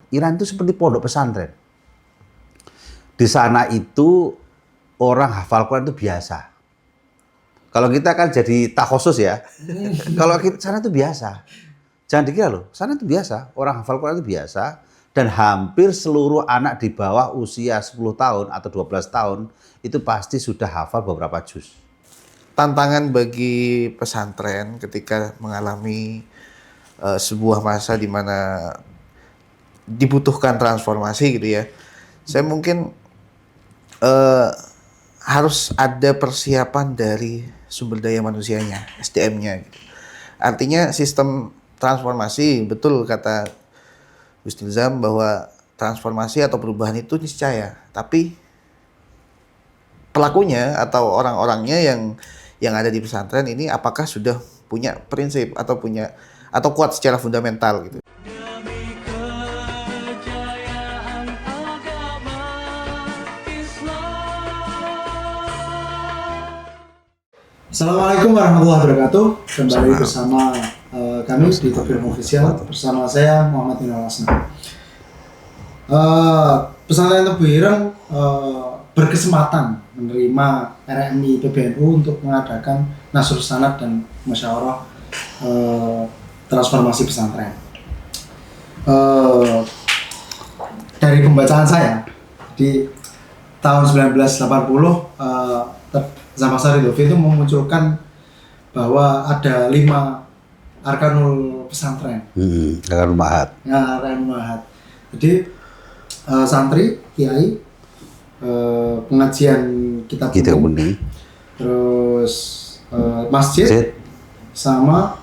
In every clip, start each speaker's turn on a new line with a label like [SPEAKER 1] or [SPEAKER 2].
[SPEAKER 1] Iran itu seperti pondok pesantren. Di sana itu orang hafal Quran itu biasa. Kalau kita kan jadi takhusus ya. Kalau kita sana itu biasa. Jangan dikira loh, sana itu biasa. Orang hafal Quran itu biasa. Dan hampir seluruh anak di bawah usia 10 tahun atau 12 tahun itu pasti sudah hafal beberapa juz.
[SPEAKER 2] Tantangan bagi pesantren ketika mengalami sebuah masa di mana dibutuhkan transformasi gitu ya. Saya mungkin harus ada persiapan dari sumber daya manusianya, SDM-nya gitu. Artinya sistem transformasi, betul kata Gus Nilzam bahwa transformasi atau perubahan itu niscaya, tapi pelakunya atau orang-orangnya yang ada di pesantren ini apakah sudah punya prinsip atau kuat secara fundamental gitu.
[SPEAKER 3] Assalamualaikum warahmatullahi wabarakatuh. Kembali bersama kami di Tokyo Official bersama saya Muhammad Inal Asna. Pesantren Tebu Ireng berkesempatan menerima RMI PBNU untuk mengadakan Nasrul Sanad dan Musyawarah transformasi pesantren. Dari pembacaan saya di tahun 1980 Zaman Ridhofi itu memunculkan bahwa ada 5 arkanul pesantren.
[SPEAKER 1] Arkanul Ma'had.
[SPEAKER 3] Ya, arkanul Ma'had. Jadi santri, kiai, pengajian kitab kuning, terus masjid, sama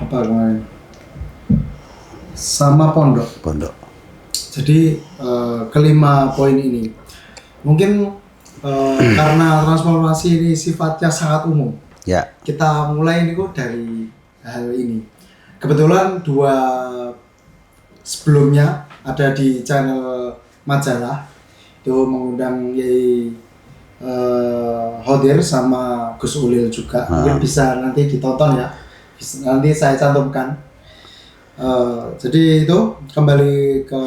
[SPEAKER 3] apa kemarin? Sama pondok. Jadi kelima poin ini mungkin karena transformasi ini sifatnya sangat umum.
[SPEAKER 1] Ya.
[SPEAKER 3] Kita mulai ini kok dari hal ini. Kebetulan 2 sebelumnya ada di channel majalah itu mengundang Yai Hodir sama Gus Ulil juga. Mungkin bisa nanti ditonton ya. Nanti saya cantumkan. Jadi itu kembali ke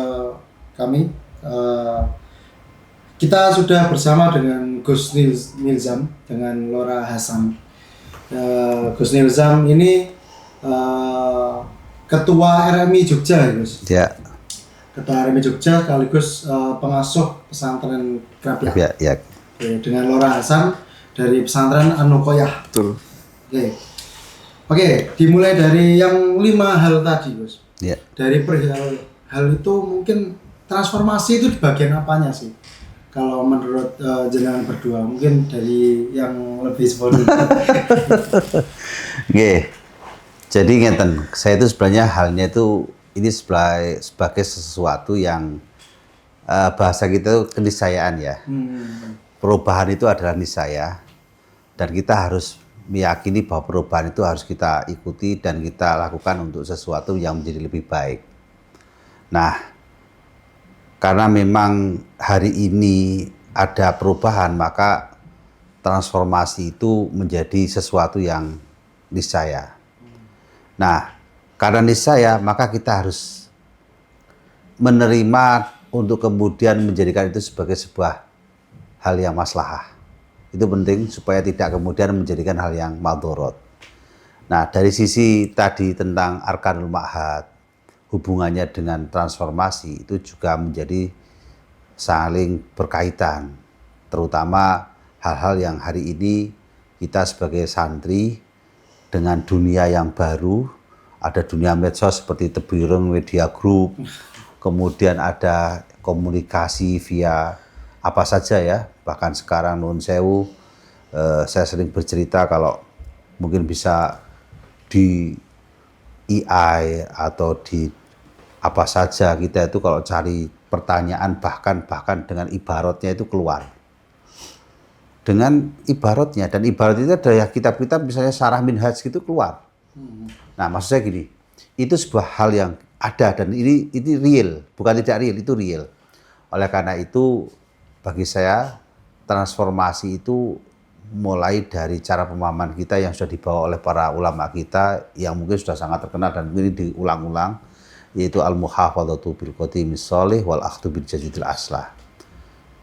[SPEAKER 3] kami. Kita sudah bersama dengan Gus Nilzam dengan Lora Hasan. Gus Nilzam ini Ketua RMI Jogja, Gus.
[SPEAKER 1] Ya.
[SPEAKER 3] Ketua RMI Jogja sekaligus pengasuh pesantren Krabiak.
[SPEAKER 1] Ya.
[SPEAKER 3] Dengan Lora Hasan dari pesantren An-Nuqoyah.
[SPEAKER 2] Betul.
[SPEAKER 3] Oke, dimulai dari yang 5 hal tadi, Gus.
[SPEAKER 1] Ya.
[SPEAKER 3] Dari hal itu mungkin transformasi itu di bagian apanya sih? Kalau menurut jenengan berdua, mungkin dari yang lebih sebelum.
[SPEAKER 1] Oke. Jadi ngeten, saya itu sebenarnya halnya itu ini sebagai sesuatu yang bahasa kita itu keniscayaan ya. Perubahan itu adalah niscaya dan kita harus meyakini bahwa perubahan itu harus kita ikuti dan kita lakukan untuk sesuatu yang menjadi lebih baik. Nah, karena memang hari ini ada perubahan, maka transformasi itu menjadi sesuatu yang niscaya. Nah, karena niscaya, maka kita harus menerima untuk kemudian menjadikan itu sebagai sebuah hal yang maslahah. Itu penting supaya tidak kemudian menjadikan hal yang madorot. Nah, dari sisi tadi tentang Arkanul Ma'had, hubungannya dengan transformasi itu juga menjadi saling berkaitan, terutama hal-hal yang hari ini kita sebagai santri dengan dunia yang baru, ada dunia medsos seperti Tebu Ireng Media Group, kemudian ada komunikasi via apa saja ya, bahkan sekarang Nuwun Sewu, saya sering bercerita kalau mungkin bisa di AI atau di apa saja kita itu kalau cari pertanyaan bahkan dengan ibaratnya itu keluar. Dengan ibaratnya, dan ibarat itu ada ya kitab-kitab misalnya Syarah Minhaj gitu keluar. Nah, maksud saya gini, itu sebuah hal yang ada dan ini real, bukan tidak real, itu real. Oleh karena itu bagi saya transformasi itu mulai dari cara pemahaman kita yang sudah dibawa oleh para ulama kita yang mungkin sudah sangat terkenal dan mungkin diulang-ulang. yaitu al-muhafadzatu bil qadimis sholih wal akhdhu bil jadidil aslah.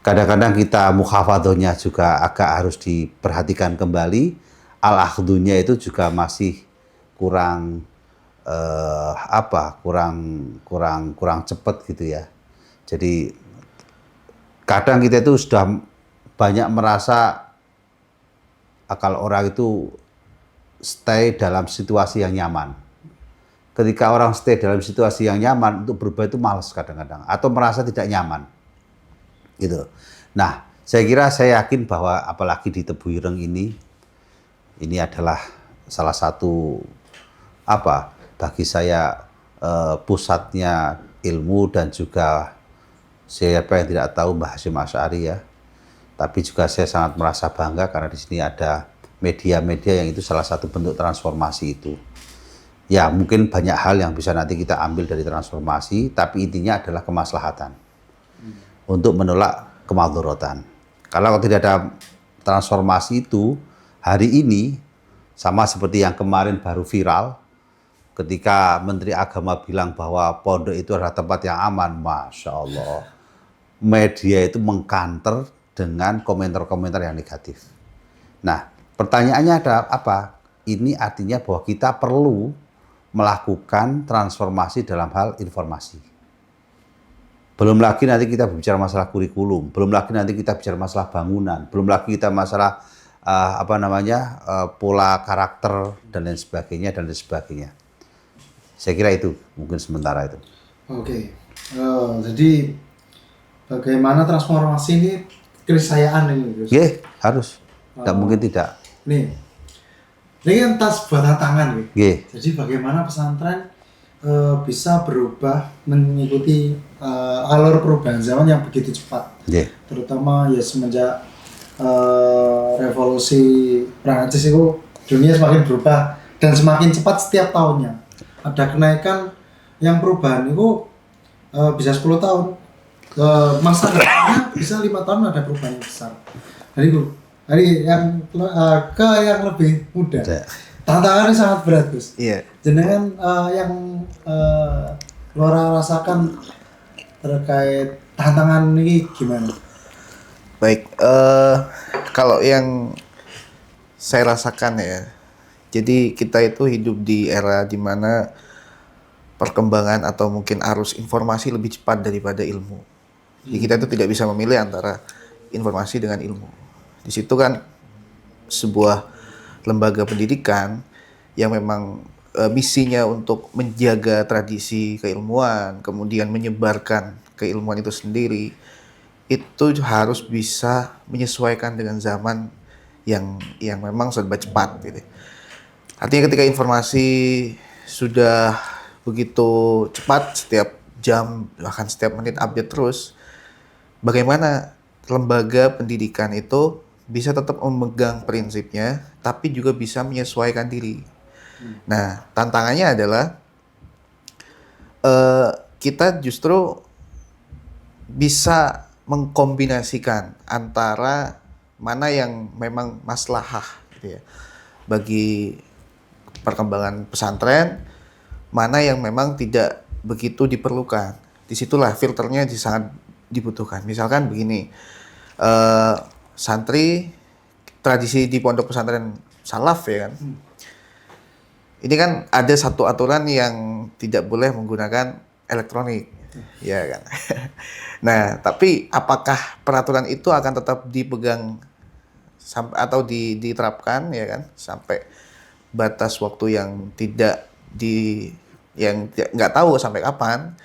[SPEAKER 1] Kadang-kadang kita muhafadzahnya juga agak harus diperhatikan kembali, al-akhdhunya itu juga masih kurang kurang cepat gitu ya. Jadi kadang kita itu sudah banyak merasa kalau orang itu stay dalam situasi yang nyaman. Ketika orang stay dalam situasi yang nyaman, untuk berubah itu malas kadang-kadang, atau merasa tidak nyaman, gitu. Nah, saya yakin bahwa apalagi di Tebu Ireng ini adalah salah satu bagi saya pusatnya ilmu, dan juga siapa yang tidak tahu Mbah Hasyim Asy'ari ya. Tapi juga saya sangat merasa bangga karena di sini ada media-media yang itu salah satu bentuk transformasi itu. Ya, mungkin banyak hal yang bisa nanti kita ambil dari transformasi, tapi intinya adalah kemaslahatan untuk menolak kemadharatan. Kalau tidak ada transformasi itu, hari ini sama seperti yang kemarin baru viral, ketika Menteri Agama bilang bahwa pondok itu adalah tempat yang aman, Masya Allah, media itu mengkanter dengan komentar-komentar yang negatif. Nah, pertanyaannya ada apa? Ini artinya bahwa kita perlu melakukan transformasi dalam hal informasi. Belum lagi nanti kita bicara masalah kurikulum, belum lagi nanti kita bicara masalah bangunan, belum lagi kita masalah pola karakter dan lain sebagainya. Saya kira itu mungkin sementara itu.
[SPEAKER 3] Oke. Jadi bagaimana transformasi ini keniscayaan ini, Gus?
[SPEAKER 1] Iya, harus. Tidak mungkin tidak.
[SPEAKER 3] Ini kan tas buat tangan, gitu.
[SPEAKER 1] Yeah.
[SPEAKER 3] Jadi bagaimana pesantren bisa berubah mengikuti alur perubahan zaman yang begitu cepat, terutama ya semenjak revolusi Prancis itu dunia semakin berubah dan semakin cepat setiap tahunnya. Ada kenaikan yang perubahan itu bisa 10 tahun, masa depannya bisa 5 tahun ada perubahan yang besar. Dari yang lebih muda. Tantangannya sangat berat, Gus.
[SPEAKER 2] Iya.
[SPEAKER 3] Jenengan yang Lora rasakan terkait tantangan ini gimana?
[SPEAKER 2] Baik, kalau yang saya rasakan ya, jadi kita itu hidup di era dimana perkembangan atau mungkin arus informasi lebih cepat daripada ilmu. Jadi kita itu tidak bisa memilih antara informasi dengan ilmu. Di situ kan sebuah lembaga pendidikan yang memang misinya untuk menjaga tradisi keilmuan, kemudian menyebarkan keilmuan itu sendiri, itu harus bisa menyesuaikan dengan zaman yang memang serba cepat gitu. Artinya ketika informasi sudah begitu cepat, setiap jam bahkan setiap menit update terus, bagaimana lembaga pendidikan itu bisa tetap memegang prinsipnya, tapi juga bisa menyesuaikan diri. Nah, tantangannya adalah kita justru bisa mengkombinasikan antara mana yang memang maslahah gitu ya, bagi perkembangan pesantren, mana yang memang tidak begitu diperlukan. Disitulah filternya sangat dibutuhkan. Misalkan begini, santri tradisi di pondok pesantren salaf ya kan, ini kan ada satu aturan yang tidak boleh menggunakan elektronik, ya kan. Nah, tapi apakah peraturan itu akan tetap dipegang sampai atau diterapkan ya kan sampai batas waktu yang nggak tahu sampai kapan,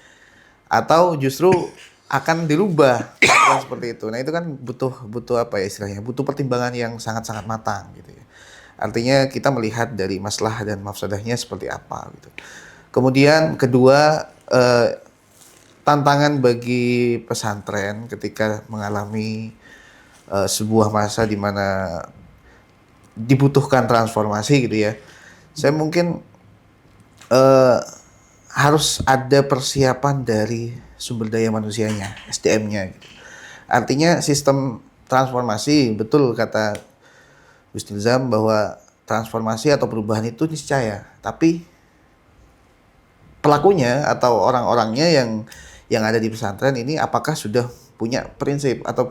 [SPEAKER 2] atau justru akan dirubah seperti itu. Nah, itu kan butuh apa ya istilahnya? Butuh pertimbangan yang sangat-sangat matang gitu ya. Artinya kita melihat dari maslahat dan mafsadahnya seperti apa gitu. Kemudian kedua, tantangan bagi pesantren ketika mengalami sebuah masa di mana dibutuhkan transformasi gitu ya. Saya mungkin harus ada persiapan dari sumber daya manusianya, SDM-nya gitu. Artinya sistem transformasi, betul kata Gus Nizam bahwa transformasi atau perubahan itu niscaya, tapi pelakunya atau orang-orangnya yang ada di pesantren ini apakah sudah punya prinsip atau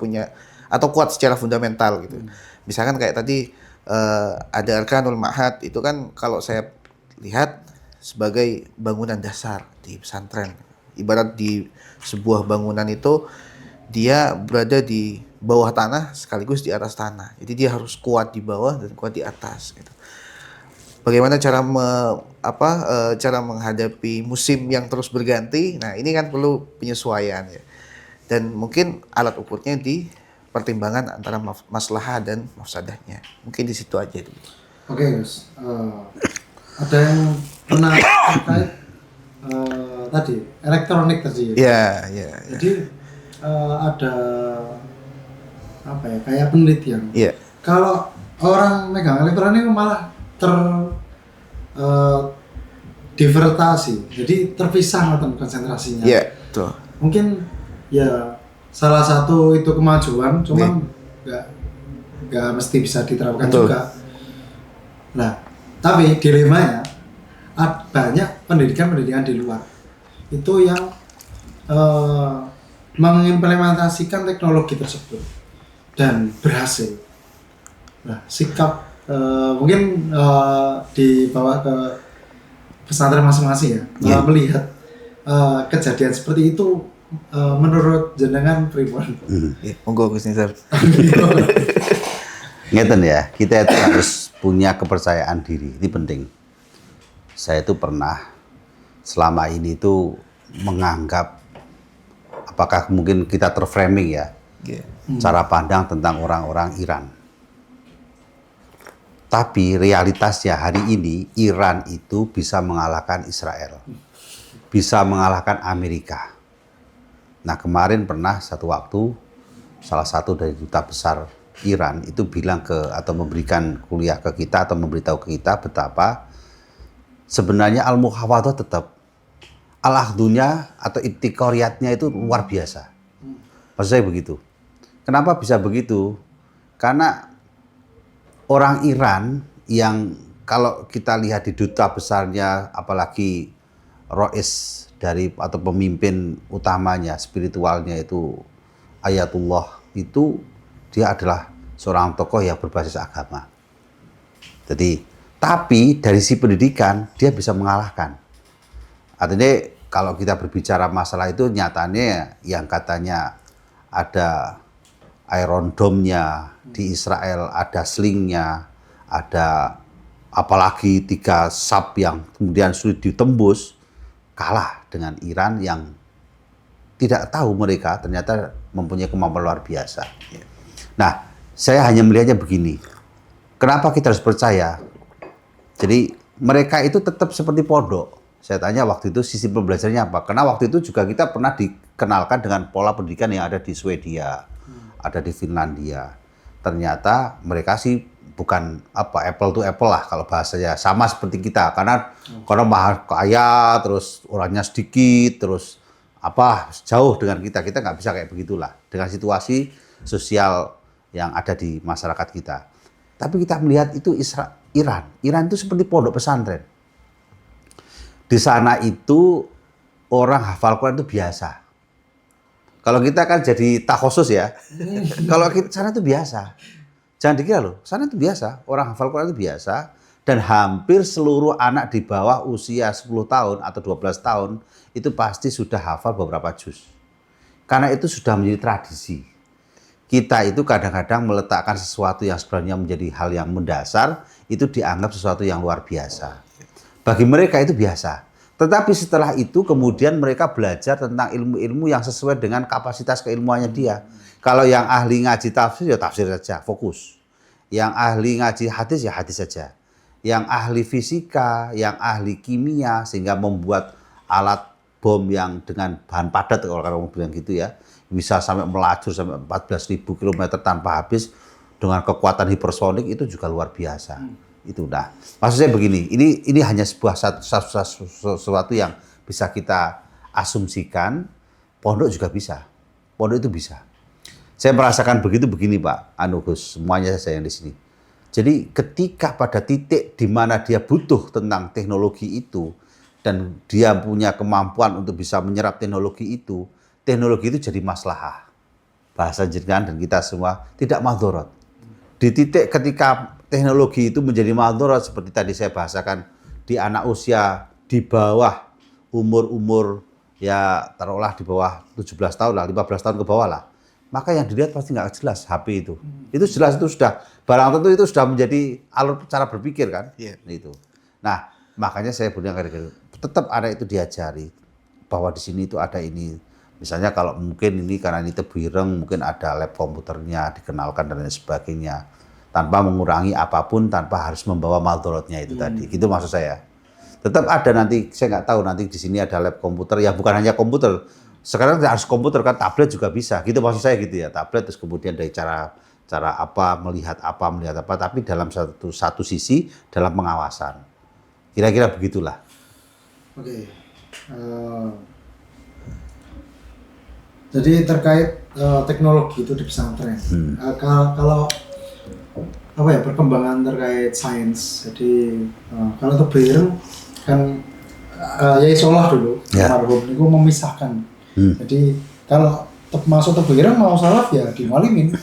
[SPEAKER 2] kuat secara fundamental gitu. Misalkan kayak tadi ada Arkanul Ma'had, itu kan kalau saya lihat sebagai bangunan dasar di pesantren. Ibarat di sebuah bangunan itu dia berada di bawah tanah sekaligus di atas tanah. Jadi dia harus kuat di bawah dan kuat di atas gitu. Bagaimana cara menghadapi musim yang terus berganti? Nah, ini kan perlu penyesuaian ya. Dan mungkin alat ukurnya di pertimbangan antara maslahah dan mafsadahnya. Mungkin di situ aja dulu.
[SPEAKER 3] Oke, Gus. Ada yang pernah terkait tadi elektronik tadi.
[SPEAKER 2] Ya.
[SPEAKER 3] Jadi ada apa ya, kayak penelitian.
[SPEAKER 2] Iya.
[SPEAKER 3] Kalau orang megang elektronik malah divertasi, jadi terpisah mata konsentrasinya.
[SPEAKER 2] Iya, betul.
[SPEAKER 3] Mungkin ya salah satu itu kemajuan, cuman nggak mesti bisa diterapkan
[SPEAKER 2] Betul.
[SPEAKER 3] juga. Nah, tapi dilemanya banyak pendidikan di luar itu yang mengimplementasikan teknologi tersebut dan berhasil. Nah, sikap mungkin dibawa ke pesantren masing-masing ya, melihat kejadian seperti itu menurut jenengan pribadi.
[SPEAKER 2] Monggo Gus Nizar.
[SPEAKER 1] Ngeten ya, kita itu harus punya kepercayaan diri, ini penting. Saya itu pernah selama ini itu menganggap, apakah mungkin kita terframing ya, cara pandang tentang orang-orang Iran. Tapi realitasnya hari ini Iran itu bisa mengalahkan Israel, bisa mengalahkan Amerika. Nah, kemarin pernah satu waktu salah satu dari duta besar Iran itu bilang atau memberikan kuliah ke kita atau memberitahu ke kita betapa sebenarnya al-muhafadah tetap al-akhdunya atau ibtikoriyatnya itu luar biasa. Maksud saya begitu. Kenapa bisa begitu? Karena orang Iran yang kalau kita lihat di duta besarnya, apalagi Rois dari atau pemimpin utamanya, spiritualnya itu Ayatullah, itu dia adalah seorang tokoh yang berbasis agama. Jadi, tapi dari si pendidikan dia bisa mengalahkan. Artinya kalau kita berbicara masalah itu nyatanya yang katanya ada Iron Dome-nya di Israel, ada slingnya, ada apalagi 3 sub yang kemudian sulit ditembus, kalah dengan Iran yang tidak tahu mereka ternyata mempunyai kemampuan luar biasa. Nah, saya hanya melihatnya begini, kenapa kita harus percaya? Jadi mereka itu tetap seperti pondok. Saya tanya waktu itu sistem pembelajarannya apa? Karena waktu itu juga kita pernah dikenalkan dengan pola pendidikan yang ada di Swedia, ada di Finlandia. Ternyata mereka sih bukan apple to apple lah kalau bahasanya, sama seperti kita karena mahal kaya, terus orangnya sedikit, terus jauh dengan kita nggak bisa kayak begitulah dengan situasi sosial yang ada di masyarakat kita. Tapi kita melihat itu Iran itu seperti pondok pesantren. Di sana itu orang hafal Quran itu biasa. Kalau kita kan jadi takhusus ya. Kalau kita sana itu biasa. Jangan dikira loh, sana itu biasa. Orang hafal Quran itu biasa. Dan hampir seluruh anak di bawah usia 10 tahun atau 12 tahun itu pasti sudah hafal beberapa juz. Karena itu sudah menjadi tradisi. Kita itu kadang-kadang meletakkan sesuatu yang sebenarnya menjadi hal yang mendasar, itu dianggap sesuatu yang luar biasa. Bagi mereka itu biasa. Tetapi setelah itu kemudian mereka belajar tentang ilmu-ilmu yang sesuai dengan kapasitas keilmuannya dia. Kalau yang ahli ngaji tafsir, ya tafsir saja, fokus. Yang ahli ngaji hadis, ya hadis saja. Yang ahli fisika, yang ahli kimia, sehingga membuat alat bom yang dengan bahan padat, kalau kamu bilang gitu ya, bisa sampai melaju sampai 14.000 km tanpa habis dengan kekuatan hipersonik, itu juga luar biasa. Itu nah, maksud saya begini, ini hanya sesuatu yang bisa kita asumsikan. Pondok juga bisa, pondok itu bisa. Saya merasakan begini Pak Gus, semuanya saya yang di sini. Jadi ketika pada titik di mana dia butuh tentang teknologi itu dan dia punya kemampuan untuk bisa menyerap teknologi itu jadi maslahah. Bahasa jenengan dan kita semua tidak madorot. Di titik ketika teknologi itu menjadi madorot seperti tadi saya bahasakan di anak usia di bawah umur ya taruhlah di bawah 17 tahun lah, 15 tahun ke bawah lah. Maka yang dilihat pasti nggak jelas HP itu. Itu jelas itu sudah barang tentu itu sudah menjadi alur cara berpikir kan. Itu. Nah, makanya saya punya tetap ada itu diajari bahwa di sini itu ada ini. Misalnya kalau mungkin ini karena ini Tebuireng mungkin ada lab komputernya dikenalkan dan lain sebagainya. Tanpa mengurangi apapun, tanpa harus membawa maldorotnya itu tadi. Gitu maksud saya. Tetap ada nanti, saya nggak tahu nanti di sini ada lab komputer ya bukan hanya komputer. Sekarang harus komputer kan, tablet juga bisa. Gitu maksud saya gitu ya. Tablet terus kemudian dari cara melihat apa, tapi dalam satu sisi dalam pengawasan. Kira-kira begitulah.
[SPEAKER 3] Oke. Jadi terkait teknologi itu di pesantren. Kalau apa ya perkembangan terkait sains. Jadi kalau Tebuireng kan Yai Soleh dulu almarhum itu memisahkan. Jadi kalau masuk Tebuireng mau salaf ya di Mualimin.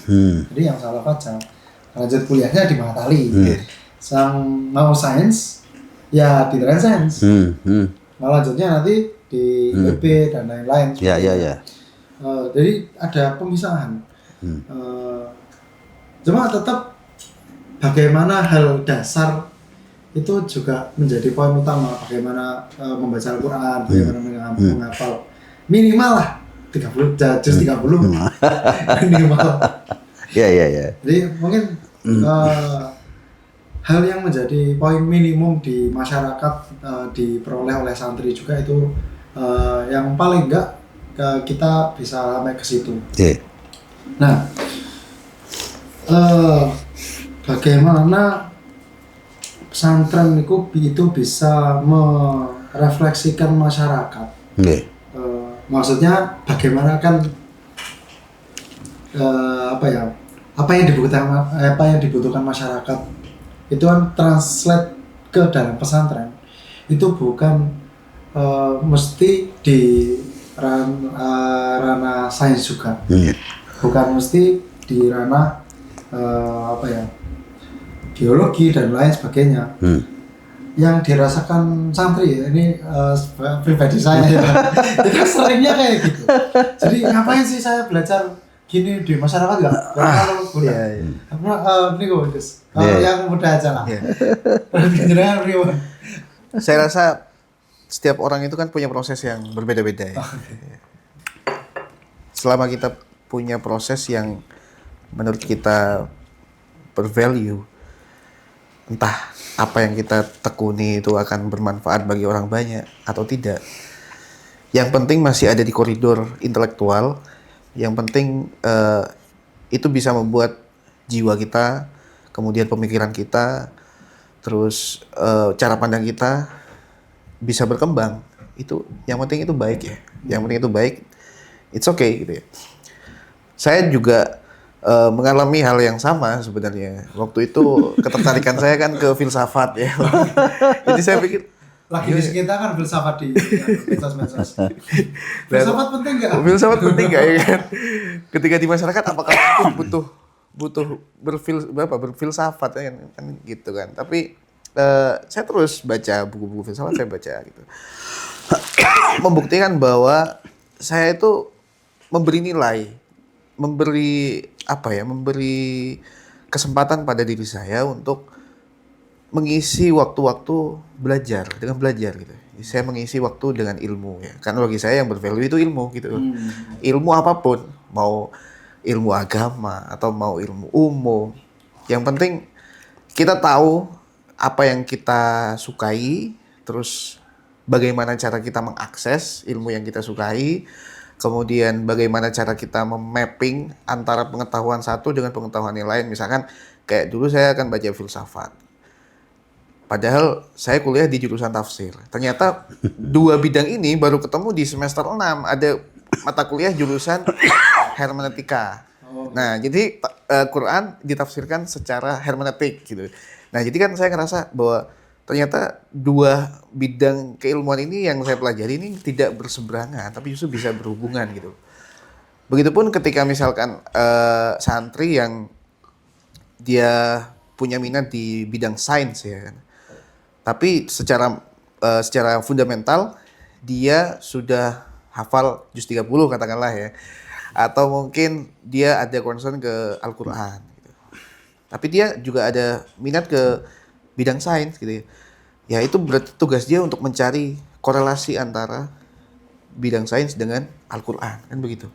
[SPEAKER 3] Jadi yang salaf aja. Lanjut kuliahnya di Mahatali. Sang mau sains ya di Transcience. Malah lanjutnya nanti di IB dan lain-lain.
[SPEAKER 1] Ya.
[SPEAKER 3] Jadi ada pemisahan. Cuma tetap bagaimana hal dasar itu juga menjadi poin utama. Bagaimana membaca Al-Quran, bagaimana menghafal minimal lah 30 juz 30 minimal.
[SPEAKER 1] Ya.
[SPEAKER 3] Jadi mungkin hal yang menjadi poin minimum di masyarakat diperoleh oleh santri juga itu yang paling enggak kita bisa sampai ke situ. Nah, bagaimana pesantren itu bisa merefleksikan masyarakat? Maksudnya bagaimana kan apa yang dibutuhkan masyarakat itu kan translate ke dalam pesantren itu bukan mesti di ranah sains juga, bukan mesti di ranah biologi dan lain sebagainya. Yang dirasakan santri ya, ini pribadi saya ya, itu seringnya kayak gitu. Jadi ngapain sih saya belajar gini di masyarakat nggak? Kalau guna, ini kok Gus, yang mudah aja lah.
[SPEAKER 2] Saya rasa setiap orang itu kan punya proses yang berbeda-beda ya. Selama kita punya proses yang menurut kita bervalue, entah apa yang kita tekuni itu akan bermanfaat bagi orang banyak atau tidak. Yang penting masih ada di koridor intelektual. Yang penting itu bisa membuat jiwa kita, kemudian pemikiran kita, terus cara pandang kita bisa berkembang. Itu yang penting itu baik ya. Yang penting itu baik. It's okay gitu ya. Saya juga mengalami hal yang sama sebenarnya. Waktu itu ketertarikan saya kan ke filsafat ya. Jadi saya pikir
[SPEAKER 3] lagi di sekitar kan filsafat di medsos. Filsafat penting nggak?
[SPEAKER 2] Filsafat penting nggak ya kan? Ketika di masyarakat apakah itu butuh berfilsafat ya kan gitu kan. Tapi saya terus baca buku-buku filsafat, saya baca gitu. Membuktikan bahwa saya itu memberi nilai, memberi kesempatan pada diri saya untuk mengisi waktu-waktu belajar gitu. Saya mengisi waktu dengan ilmu ya. Karena bagi saya yang bervalue itu ilmu gitu. Ilmu apapun, mau ilmu agama atau mau ilmu umum. Yang penting kita tahu apa yang kita sukai, terus bagaimana cara kita mengakses ilmu yang kita sukai. Kemudian bagaimana cara kita memapping antara pengetahuan satu dengan pengetahuan yang lain. Misalkan kayak dulu saya akan baca filsafat. Padahal saya kuliah di jurusan tafsir. Ternyata dua bidang ini baru ketemu di semester 6. Ada mata kuliah jurusan hermeneutika. Nah, jadi Quran ditafsirkan secara hermeneutik gitu. Nah, jadi kan saya ngerasa bahwa ternyata dua bidang keilmuan ini yang saya pelajari ini tidak berseberangan, tapi justru bisa berhubungan gitu. Begitupun ketika misalkan santri yang dia punya minat di bidang sains ya kan, tapi secara fundamental dia sudah hafal juz 30 katakanlah ya, atau mungkin dia ada concern ke Al-Quran gitu. Tapi dia juga ada minat ke bidang sains gitu ya. Ya itu berarti tugas dia untuk mencari korelasi antara bidang sains dengan Al-Quran kan begitu.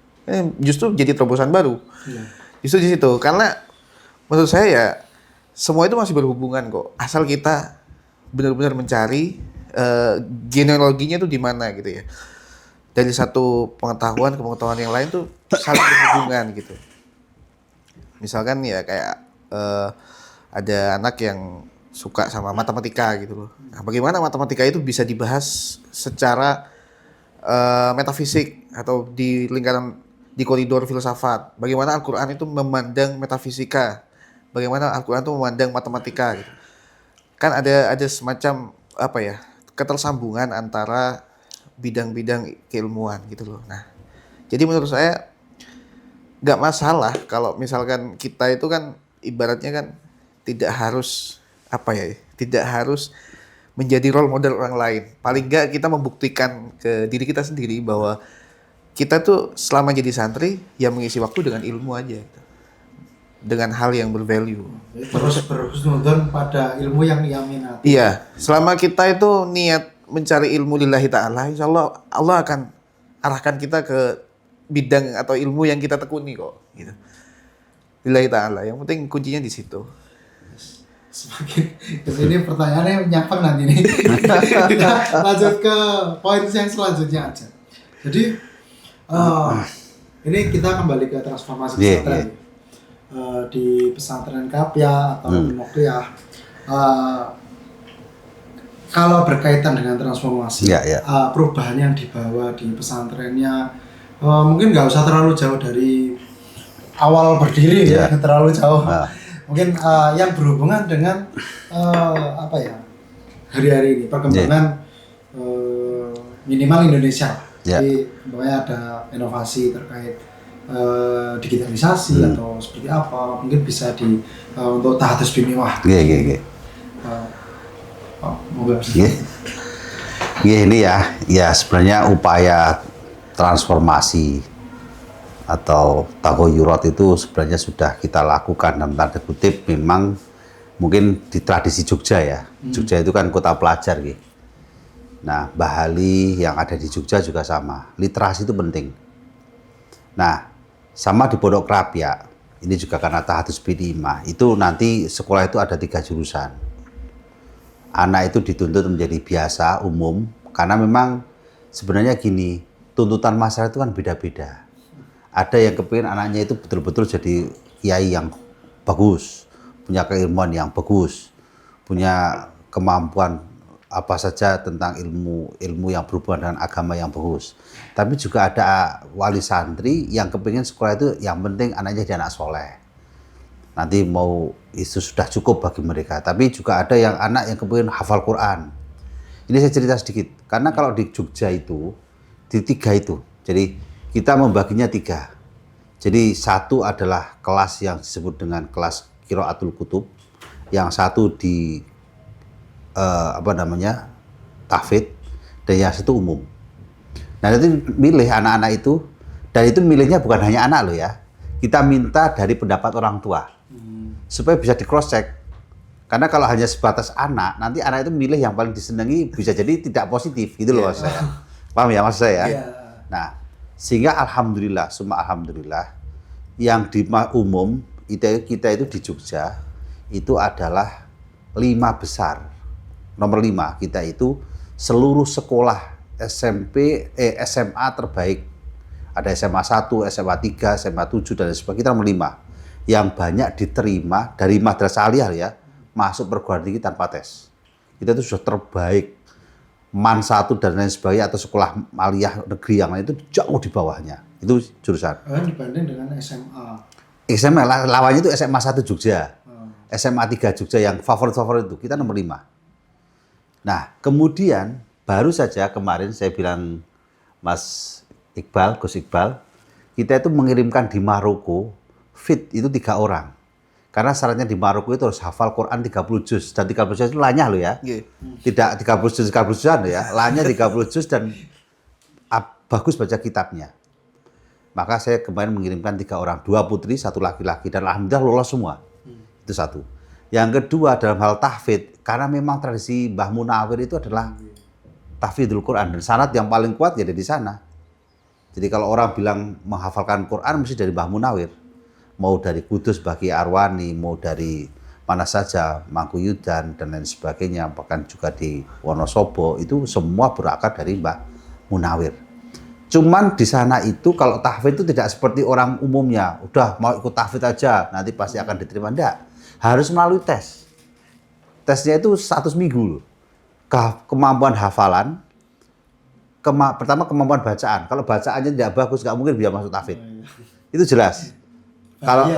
[SPEAKER 2] Justru jadi terobosan baru. Justru di situ, karena menurut saya ya semua itu masih berhubungan kok, asal kita benar-benar mencari genealoginya tuh di mana gitu ya. Dari satu pengetahuan ke pengetahuan yang lain tuh saling berhubungan gitu. Misalkan ya kayak ada anak yang suka sama matematika gitu loh. Nah, bagaimana matematika itu bisa dibahas secara metafisik atau di lingkaran di koridor filsafat. Bagaimana Al-Quran itu memandang metafisika. Bagaimana Al-Quran itu memandang matematika gitu. Kan ada semacam apa ya, ketersambungan antara bidang-bidang keilmuan gitu loh. Nah, jadi menurut saya nggak masalah kalau misalkan kita itu kan ibaratnya kan tidak harus apa ya, tidak harus menjadi role model orang lain. Paling nggak kita membuktikan ke diri kita sendiri bahwa kita tuh selama jadi santri ya mengisi waktu dengan ilmu aja gitu. Dengan hal yang bervalue.
[SPEAKER 3] Terus berhusnudzon pada ilmu yang ia minati.
[SPEAKER 2] Iya, selama kita itu niat mencari ilmu lillahi ta'ala, insya Allah Allah akan arahkan kita ke bidang atau ilmu yang kita tekuni kok gitu. Lillahi ta'ala, yang penting kuncinya di situ.
[SPEAKER 3] Semakin kesini pertanyaannya nyapang nanti nih. Kita lanjut ke poin yang selanjutnya aja. Jadi ini kita kembali ke transformasi pesantren. Di pesantren Kapia atau Muqyah, kalau berkaitan dengan transformasi, perubahan yang dibawa di pesantrennya mungkin nggak usah terlalu jauh dari awal berdiri ya, terlalu jauh. Mungkin yang berhubungan dengan apa ya, hari-hari ini perkembangan minimal Indonesia. Jadi pokoknya ada inovasi terkait digitalisasi atau seperti apa, mungkin bisa di untuk tahadus bimewah.
[SPEAKER 1] Ini ya sebenarnya upaya transformasi atau tagoyurat itu sebenarnya sudah kita lakukan dalam tanda kutip, memang mungkin di tradisi Jogja ya. Jogja itu kan kota pelajar gitu. Nah, Bahali yang ada di Jogja juga sama. Literasi itu penting. Nah, sama di Pondok Krapia, ini juga karena tahadus B5, itu nanti sekolah itu ada 3 jurusan. Anak itu dituntut menjadi biasa, umum, karena memang sebenarnya gini, tuntutan masyarakat itu kan beda-beda. Ada yang kepingin anaknya itu betul-betul jadi kiai yang bagus, punya keilmuan yang bagus, punya kemampuan apa saja tentang ilmu yang berhubungan dengan agama yang bagus. Tapi juga ada wali santri yang kepingin sekolah itu yang penting anaknya jadi anak soleh. Nanti mau itu sudah cukup bagi mereka. Tapi juga ada yang anak yang kepingin hafal Quran. Ini saya cerita sedikit. Karena kalau di Jogja itu, di 3 itu. Jadi kita membaginya 3. Jadi satu adalah kelas yang disebut dengan kelas Qiraatul Kutub. Yang satu di tahfidz, dan yang satu umum. Nah, itu milih anak-anak itu, dan itu milihnya bukan hanya anak loh ya. Kita minta dari pendapat orang tua supaya bisa di cross check. Karena kalau hanya sebatas anak, nanti anak itu milih yang paling disenangi, bisa jadi tidak positif gitu loh maksud saya. Paham ya maksud saya? Nah, sehingga alhamdulillah, semua alhamdulillah, yang di umum kita itu di Jogja itu adalah 5 besar. Nomor 5 kita itu seluruh sekolah SMA terbaik. Ada SMA 1, SMA 3, SMA 7 dan sebagainya. Kita nomor 5 yang banyak diterima dari madrasah aliyah ya, masuk perguruan tinggi tanpa tes. Kita itu sudah terbaik. MAN 1 dan lain sebagainya atau sekolah aliyah negeri yang lain itu jauh di bawahnya. Itu jurusan.
[SPEAKER 3] Dibanding dengan SMA.
[SPEAKER 1] SMA lawannya itu SMA 1 Jogja. SMA 3 Jogja yang favorit itu kita nomor 5. Nah, kemudian baru saja kemarin saya bilang Mas Iqbal, Gus Iqbal, kita itu mengirimkan di Maroko fit itu 3 orang. Karena syaratnya di Maroko itu harus hafal Quran 30 juz. Dan 30 juz itu lanyah loh ya.
[SPEAKER 2] Nggih.
[SPEAKER 1] Tidak 30 juz-an loh ya. Lanyah 30 juz dan bagus baca kitabnya. Maka saya kemarin mengirimkan 3 orang. 2 putri, 1 laki-laki. Dan alhamdulillah lolos semua. Itu 1. Yang kedua dalam hal tahfidz. Karena memang tradisi Mbah Munawir itu adalah tahfidzul Quran. Dan sanad yang paling kuat ya ada di sana. Jadi kalau orang bilang menghafalkan Quran mesti dari Mbah Munawir. Mau dari Kudus bagi Arwani, mau dari mana saja, Mangkuyudan dan lain sebagainya, bahkan juga di Wonosobo, itu semua berakar dari Mbah Munawir. Cuman di sana itu kalau tahfidz itu tidak seperti orang umumnya, udah mau ikut tahfidz aja, nanti pasti akan diterima. Enggak, harus melalui tes. Tesnya itu 1 minggu loh. Kemampuan hafalan, pertama kemampuan bacaan. Kalau bacaannya tidak bagus, nggak mungkin bisa masuk tahfidz. Itu jelas. Kalau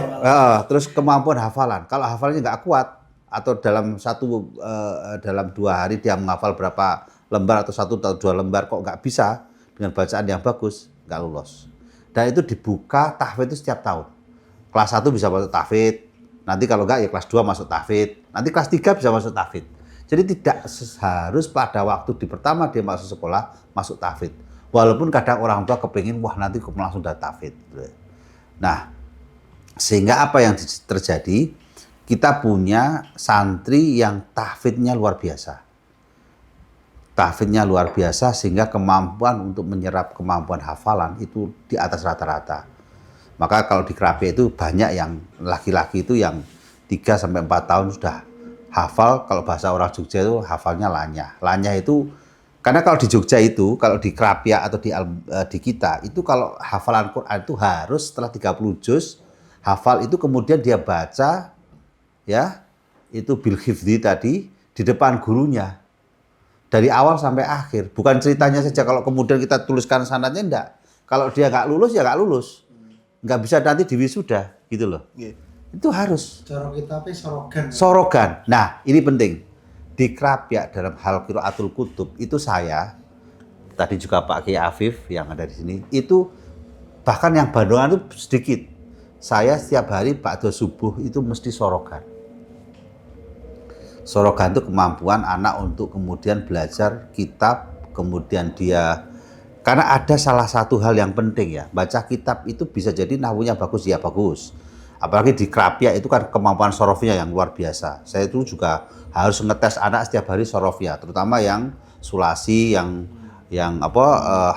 [SPEAKER 1] terus kemampuan hafalan, kalau hafalannya nggak kuat atau dalam 2 hari dia menghafal berapa lembar atau 1 atau 2 lembar kok nggak bisa dengan bacaan yang bagus, nggak lolos. Dan itu dibuka tahfidz itu setiap tahun. Kelas 1 bisa masuk tahfidz, nanti kalau nggak ya kelas 2 masuk tahfidz, nanti kelas 3 bisa masuk tahfidz. Jadi tidak harus pada waktu di pertama dia masuk sekolah masuk tahfidz. Walaupun kadang orang tua kepingin wah nanti langsung udah tahfidz. Nah, sehingga apa yang terjadi? Kita punya santri yang tahfidznya luar biasa. Tahfidznya luar biasa sehingga kemampuan untuk menyerap kemampuan hafalan itu di atas rata-rata. Maka kalau di Krapia itu banyak yang laki-laki itu yang 3-4 tahun sudah hafal. Kalau bahasa orang Jogja itu hafalnya lanyah. Lanyah itu karena kalau di Jogja itu, kalau di Krapia atau di kita itu kalau hafalan Quran itu harus setelah 30 juz hafal itu kemudian dia baca ya itu bil hifdzi tadi di depan gurunya dari awal sampai akhir, bukan ceritanya saja. Kalau kemudian kita tuliskan sanadnya enggak, kalau dia nggak lulus ya nggak lulus, nggak bisa nanti diwisuda gitu loh. Itu harus
[SPEAKER 3] Cara kita sorogan.
[SPEAKER 1] Sorogan. Nah ini penting di Krapia dalam hal qiraatul kutub itu saya tadi juga Pak Kiai Afif yang ada di sini itu bahkan yang Bandungan itu sedikit. Saya setiap hari ba'da subuh itu mesti sorogan. Sorogan itu kemampuan anak untuk kemudian belajar kitab, kemudian dia karena ada salah satu hal yang penting ya, baca kitab itu bisa jadi nahwunya bagus ya bagus. Apalagi di Krapia itu kan kemampuan sorofnya yang luar biasa. Saya itu juga harus ngetes anak setiap hari sorofnya, terutama yang sulasi, yang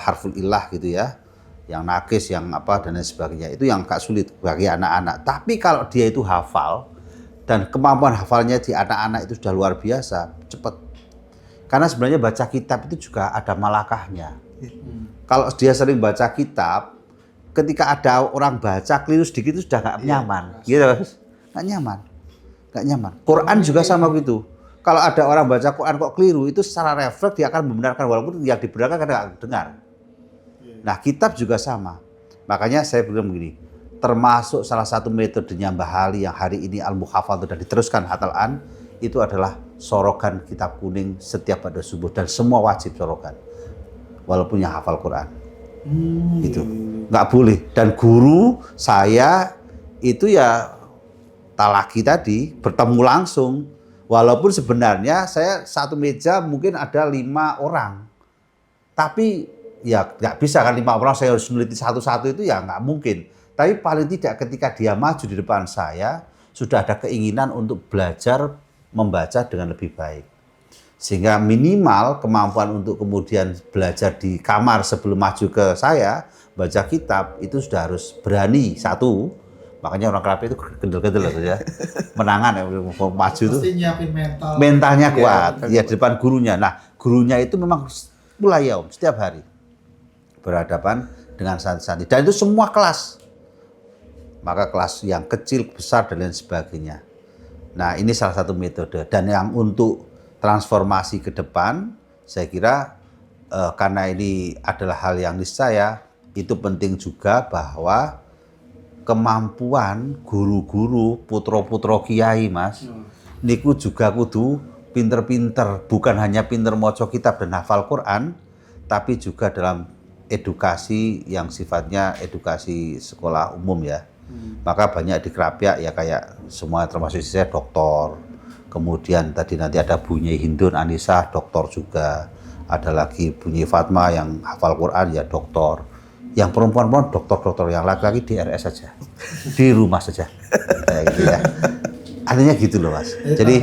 [SPEAKER 1] harful ilah gitu ya. Yang nakis, yang dan lain sebagainya. Itu yang agak sulit bagi anak-anak. Tapi kalau dia itu hafal, dan kemampuan hafalnya di anak-anak itu sudah luar biasa, cepat. Karena sebenarnya baca kitab itu juga ada malakahnya. Kalau dia sering baca kitab, ketika ada orang baca keliru sedikit itu sudah nggak nyaman. Gitu, nggak nyaman. Nggak nyaman. Quran juga sama begitu. Kalau ada orang baca Quran kok keliru, itu secara refleks dia akan membenarkan, walaupun yang dibenarkan kadang nggak dengar. Nah, kitab juga sama. Makanya saya bilang begini, termasuk salah satu metodenya Mbah Ali yang hari ini Al-Muhafadzah dan diteruskan Hatalan, itu adalah sorogan kitab kuning setiap pada subuh. Dan semua wajib sorogan. Walaupun yang hafal Quran. Itu. Nggak boleh. Dan guru saya itu ya talaki tadi, bertemu langsung. Walaupun sebenarnya saya satu meja mungkin ada 5 orang. Tapi ya nggak bisa kan 5 orang saya harus meneliti satu-satu itu ya nggak mungkin. Tapi paling tidak ketika dia maju di depan saya sudah ada keinginan untuk belajar membaca dengan lebih baik. Sehingga minimal kemampuan untuk kemudian belajar di kamar sebelum maju ke saya baca kitab itu sudah harus berani satu. Makanya orang Krapia itu gendel-gendel ya. Menangan ya mau maju itu.
[SPEAKER 3] Pasti nyiapin
[SPEAKER 1] mentalnya kuat ya di depan gurunya. Nah, gurunya itu memang mulai setiap hari berhadapan dengan santri-santri. Dan itu semua kelas. Maka kelas yang kecil, besar, dan lain sebagainya. Nah, ini salah satu metode. Dan yang untuk transformasi ke depan, saya kira karena ini adalah hal yang niscaya, itu penting juga bahwa kemampuan guru-guru, putra-putra kiai, Mas, niku juga kudu pinter-pinter, bukan hanya pinter moco kitab dan hafal Quran, tapi juga dalam edukasi yang sifatnya edukasi sekolah umum ya. Maka banyak di Krapyak ya kayak semua termasuk saya doktor. Kemudian tadi nanti ada Bunyi Hindun Anissa doktor juga. Ada lagi Bunyi Fatma yang hafal Quran ya doktor. Yang perempuan-perempuan dokter-dokter, yang laki-laki di RS saja. Di rumah saja. Kayak gitu ya. Artinya gitu loh Mas. Jadi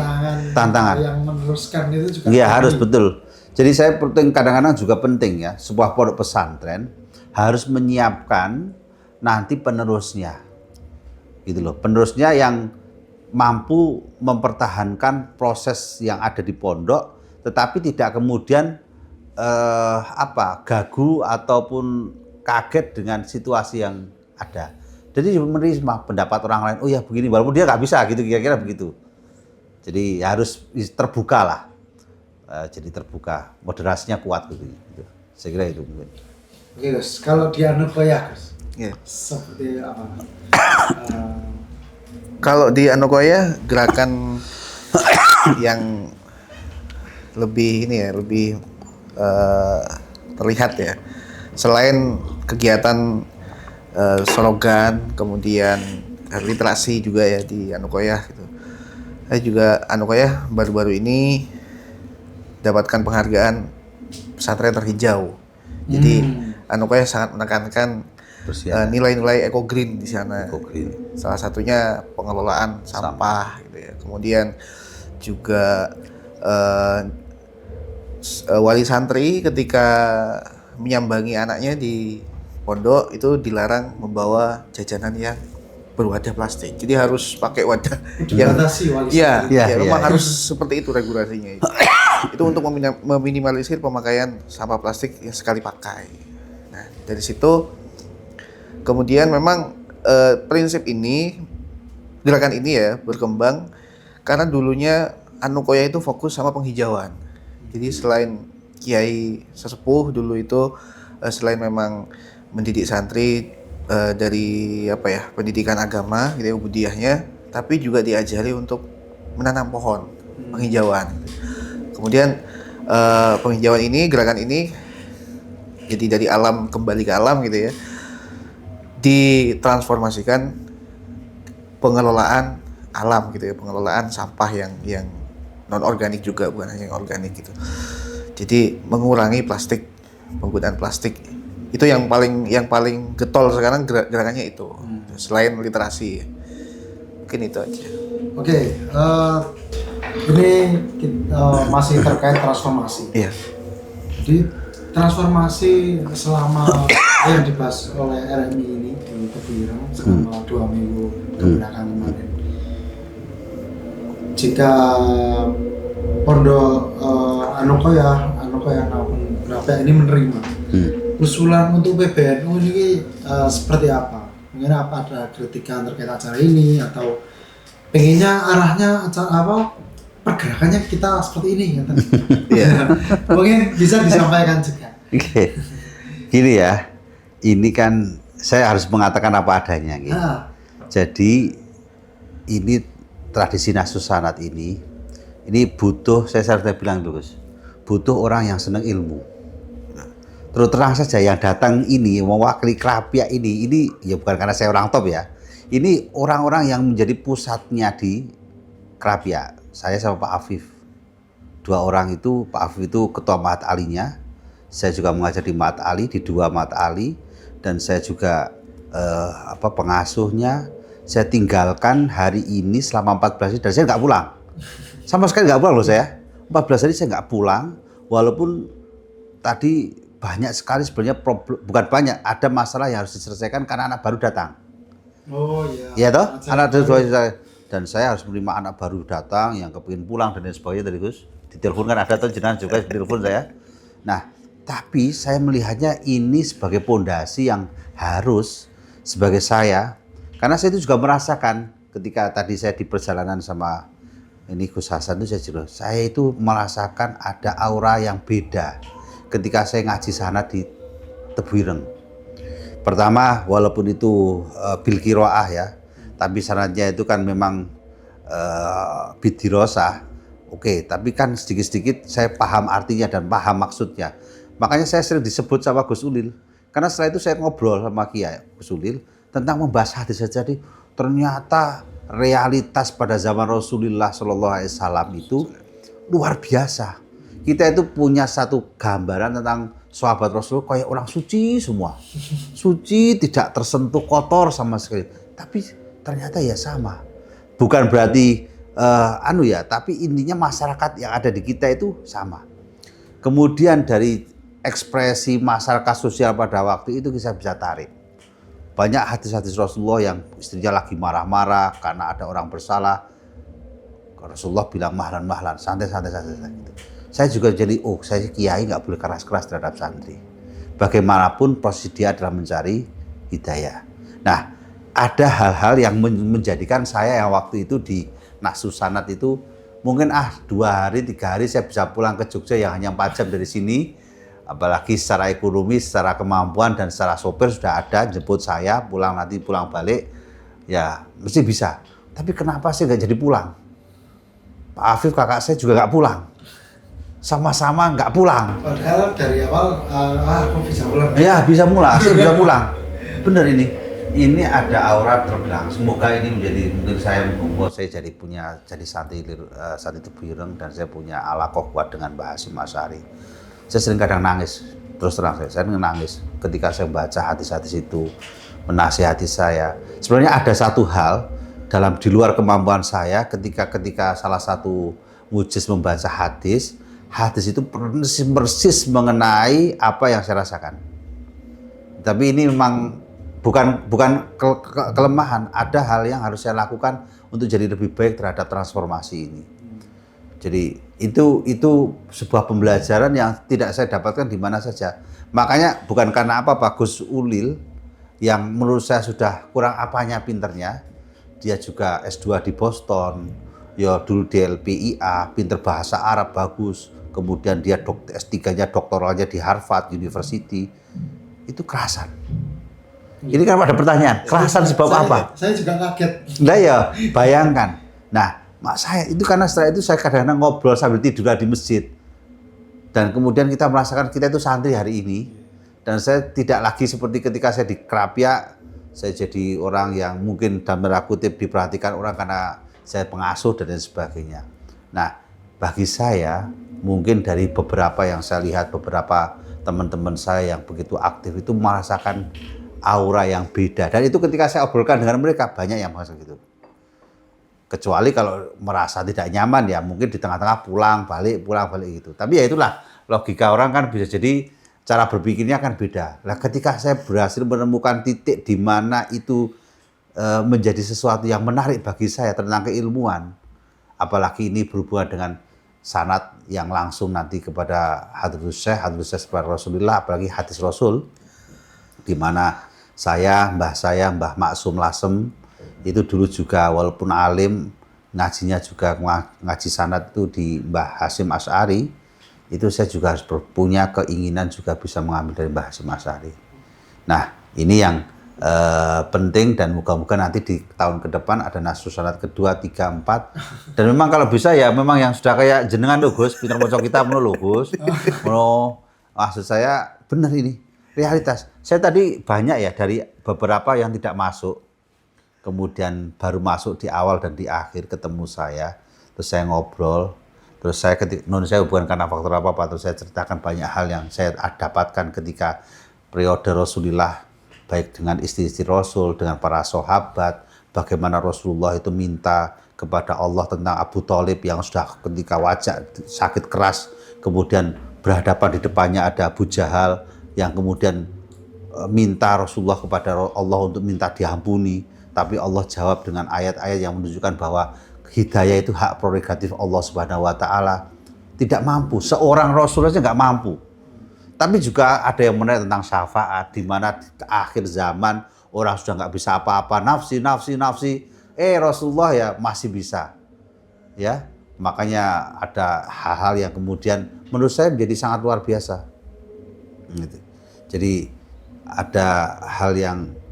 [SPEAKER 1] tantangan
[SPEAKER 3] yang meneruskan itu juga
[SPEAKER 1] iya harus betul. Jadi saya kadang-kadang juga penting ya, sebuah pondok pesantren harus menyiapkan nanti penerusnya. Gitu loh. Penerusnya yang mampu mempertahankan proses yang ada di pondok, tetapi tidak kemudian gagu ataupun kaget dengan situasi yang ada. Jadi menerima pendapat orang lain, oh ya begini, walaupun dia nggak bisa gitu, kira-kira begitu. Jadi harus terbuka lah. Jadi terbuka, moderasinya kuat gitu. Saya kira itu mungkin.
[SPEAKER 3] Oke Gus, kalau di Anukoya Gus,
[SPEAKER 2] Ya.
[SPEAKER 3] seperti apa?
[SPEAKER 2] Kalau di Anukoya gerakan yang lebih ini ya, lebih terlihat ya. Selain kegiatan slogan, kemudian literasi juga ya di Anukoya gitu. Saya juga Anukoya baru-baru ini dapatkan penghargaan pesantren terhijau. Jadi Anukoya sangat menekankan nilai-nilai eco green di sana.
[SPEAKER 1] Eco-green.
[SPEAKER 2] Salah satunya pengelolaan sampah gitu ya. Kemudian juga wali santri ketika menyambangi anaknya di pondok itu dilarang membawa jajanan yang berwadah plastik. Jadi harus pakai wadah yang
[SPEAKER 3] ya,
[SPEAKER 2] memang harus seperti itu regulasinya. Itu untuk meminimalisir pemakaian sampah plastik yang sekali pakai. Nah, dari situ kemudian memang prinsip ini, gerakan ini ya berkembang karena dulunya Anukoya itu fokus sama penghijauan. Jadi selain kiai sesepuh dulu itu selain memang mendidik santri dari pendidikan agama gitu ya, ubudiyahnya, tapi juga diajari untuk menanam pohon, penghijauan. Kemudian penghijauan ini, gerakan ini jadi dari alam kembali ke alam gitu ya, ditransformasikan pengelolaan alam gitu ya, pengelolaan sampah yang non organik juga, bukan hanya yang organik gitu. Jadi mengurangi plastik, penggunaan plastik itu yang paling getol sekarang gerakannya itu. Selain literasi, mungkin itu aja.
[SPEAKER 3] Oke, ini masih terkait transformasi.
[SPEAKER 2] Iya.
[SPEAKER 3] Jadi transformasi selama yang dibahas oleh RMI ini di Tebuireng selama 2 minggu kebelakang kemarin. Jika pondok Anukoya maupun Krapyak ini menerima usulan untuk PBNU ini seperti apa? Mungkin apa ada kritikan terkait acara ini atau pengennya arahnya pergerakannya kita seperti ini gitu.
[SPEAKER 2] Iya.
[SPEAKER 3] Mungkin bisa disampaikan juga.
[SPEAKER 1] Oke. Gini ya. Ini kan saya harus mengatakan apa adanya gitu. Jadi ini tradisi Nasuh Sanad ini butuh, saya sering bilang Gus, butuh orang yang senang ilmu. Terus terang saja yang datang ini mewakili Krapyak ini ya bukan karena saya orang top ya. Ini orang-orang yang menjadi pusatnya di Krapyak. Saya sama Pak Afif. 2 orang itu, Pak Afif itu ketua Mahat Alinya. Saya juga mengajar di Mahat Ali, di 2 Mahat Ali, dan saya juga pengasuhnya. Saya tinggalkan hari ini selama 14 hari dan saya nggak pulang. Sama sekali nggak pulang loh saya. 14 hari saya nggak pulang, walaupun tadi banyak sekali sebenarnya bukan banyak, ada masalah yang harus diselesaikan karena anak baru datang.
[SPEAKER 3] Oh iya.
[SPEAKER 1] Iya toh, anak dan saya harus menerima anak baru datang yang kepingin pulang dan lain sebagainya tadi Gus. Ditelepon kan ada tuh jenengan juga ditelepon saya. Nah, tapi saya melihatnya ini sebagai pondasi yang harus sebagai saya, karena saya itu juga merasakan ketika tadi saya di perjalanan sama ini Gus Hasan itu saya itu merasakan ada aura yang beda ketika saya ngaji sana di Tebuireng. Pertama, walaupun itu bil qiraah ya, tapi sanadnya itu kan memang bidirosah. Oke, tapi kan sedikit-sedikit saya paham artinya dan paham maksudnya. Makanya saya sering disebut sama Gus Ulil. Karena setelah itu saya ngobrol sama Kiai Gus Ulil tentang membahas hadis. Jadi ternyata realitas pada zaman Rasulullah SAW itu luar biasa. Kita itu punya satu gambaran tentang sahabat Rasul kayak orang suci semua. Suci, tidak tersentuh kotor sama sekali. Tapi ternyata ya sama. Bukan berarti tapi intinya masyarakat yang ada di kita itu sama. Kemudian dari ekspresi masyarakat sosial pada waktu itu kita bisa tarik. Banyak hadis-hadis Rasulullah yang istrinya lagi marah-marah karena ada orang bersalah. Rasulullah bilang mahlan, santai gitu. Saya juga jadi, saya kiai nggak boleh keras-keras terhadap santri. Bagaimanapun proses dia adalah mencari hidayah. Nah, ada hal-hal yang menjadikan saya yang waktu itu di Nahsus Sanad itu mungkin 2 hari, 3 hari saya bisa pulang ke Jogja yang hanya 4 jam dari sini. Apalagi secara ekonomi, secara kemampuan dan secara sopir sudah ada jemput saya pulang balik, ya mesti bisa. Tapi kenapa saya nggak jadi pulang? Pak Afif kakak saya juga nggak pulang, sama-sama nggak pulang.
[SPEAKER 3] Padahal dari awal aku bisa pulang.
[SPEAKER 1] Ya bisa pulang, bener ini ada aura terbelang. Semoga ini mungkin saya mengumumkan saya jadi santri Tebireng dan saya punya alaqah kuat dengan Mbah Hasyim Asy'ari. Saya sering kadang nangis, terus terang saya nangis ketika saya baca hadis-hadis itu, menasihati saya. Sebenarnya ada satu hal di luar kemampuan saya ketika salah satu mujiz membaca hadis itu persis mengenai apa yang saya rasakan. Tapi ini memang bukan kelemahan, ada hal yang harus saya lakukan untuk jadi lebih baik terhadap transformasi ini. Jadi itu sebuah pembelajaran yang tidak saya dapatkan di mana saja. Makanya bukan karena apa Pak Gus Ulil yang menurut saya sudah kurang apanya pinternya, dia juga S2 di Boston, ya dulu di LPIA, pinter bahasa Arab bagus, kemudian dia S3-nya doktoralnya di Harvard University, itu kerasan. Ini kan ada pertanyaan, kerasan sebab apa?
[SPEAKER 3] Saya juga kaget.
[SPEAKER 1] Nah ya, bayangkan. Nah, saya itu karena setelah itu saya kadang-kadang ngobrol sambil tidur di masjid. Dan kemudian kita merasakan kita itu santri hari ini. Dan saya tidak lagi seperti ketika saya di Krapia, saya jadi orang yang mungkin dalam tanda kutip diperhatikan orang karena saya pengasuh dan lain sebagainya. Nah, bagi saya mungkin dari beberapa yang saya lihat, beberapa teman-teman saya yang begitu aktif itu merasakan aura yang beda. Dan itu ketika saya obrolkan dengan mereka banyak yang merasa gitu. Kecuali kalau merasa tidak nyaman ya mungkin di tengah-tengah pulang balik gitu. Tapi ya itulah logika orang kan bisa jadi cara berpikirnya kan beda. Nah ketika saya berhasil menemukan titik di mana itu menjadi sesuatu yang menarik bagi saya tentang keilmuan, apalagi ini berhubungan dengan sanad yang langsung nanti kepada hadis Syekh kepada Rasulullah, apalagi hadis Rasul, di mana Mbah Maksum Lasem itu dulu juga walaupun alim ngajinya juga ngaji sanad itu di Mbah Hasyim Asy'ari, itu saya juga harus punya keinginan juga bisa mengambil dari Mbah Hasyim Asy'ari. Nah ini yang penting dan moga-moga nanti di tahun ke depan ada Nahsus Sanad kedua, 3, 4 dan memang kalau bisa ya memang yang sudah kayak jenengan loh Gus, pinter maca kitab loh Gus. Maksud saya benar ini realitas. Saya tadi banyak ya dari beberapa yang tidak masuk, kemudian baru masuk di awal dan di akhir ketemu saya, terus saya ngobrol, terus saya saya bukan karena faktor apa-apa, terus saya ceritakan banyak hal yang saya dapatkan ketika periode Rasulullah, baik dengan istri-istri Rasul, dengan para sahabat, bagaimana Rasulullah itu minta kepada Allah tentang Abu Thalib yang sudah ketika wajah sakit keras, kemudian berhadapan di depannya ada Abu Jahal yang kemudian minta Rasulullah kepada Allah untuk minta diampuni. Tapi Allah jawab dengan ayat-ayat yang menunjukkan bahwa hidayah itu hak prerogatif Allah Subhanahu wa Ta'ala. Tidak mampu, seorang Rasul saja nggak mampu. Tapi juga ada yang menarik tentang syafaat, di mana di akhir zaman orang sudah nggak bisa apa-apa, nafsi. Rasulullah ya masih bisa. Ya, makanya ada hal-hal yang kemudian menurut saya menjadi sangat luar biasa. Gitu. Jadi ada hal